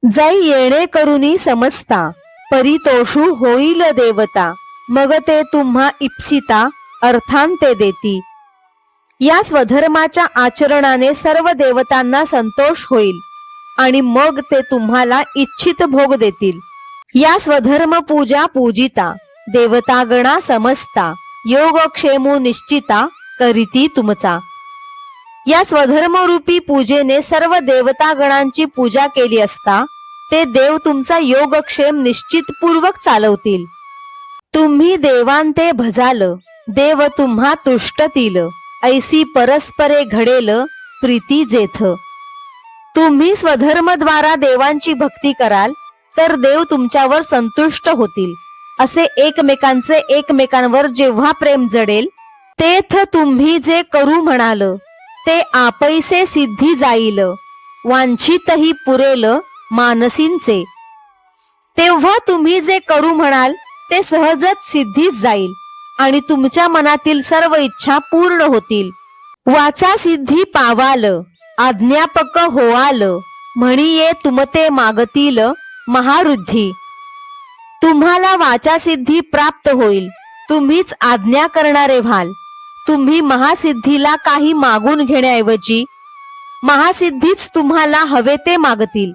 जै येणे करुनी समजता, परितोषू होईल देवता, मग ते तुम्हा इप्सिता अर्थांते देती. या स्वधर्माच्या आचरणाने सर्व देवतांना संतोष होईल आणि मग ते तुम्हाला इच्छित भोग देतील. या स्वधर्म पूजा पूजिता, देवतागणा समजता, योगक्षेमू निश्चिता करीती तुमचा. या स्वधर्मरूपी पूजेने सर्व देवतागणांची पूजा केली असता ते देव तुमचा योगक्षेम निश्चितपूर्वक चालवतील. तुम्ही देवांते भजाल, देव तुम्हा तुष्टतील, ऐसी परस्परे घडेल प्रीती जेथ. तुम्ही स्वधर्मद्वारा देवांची भक्ती कराल तर देव तुमच्यावर संतुष्ट होतील. असे एकमेकांचे एकमेकांवर जेव्हा प्रेम जडेल, तेथ तुम्ही जे करू म्हणाल ते आपैसे सिद्धी जाईल, वांछितही पुरेल मानसींचे. तेव्हा तुम्ही जे करू म्हणाल ते सहजच सिद्धीच जाईल आणि तुमच्या मनातील सर्व इच्छा पूर्ण होतील. वाचा सिद्धी पावाल, आज्ञापक होआल, म्हणिये तुमते मागतील महारुद्धी. तुम्हाला वाचा सिद्धी प्राप्त होईल, तुम्हीच आज्ञा करणारे व्हाल. तुम्ही महासिद्धीला काही मागून घेण्याऐवजी महासिद्धीच तुम्हाला हवे ते मागतील.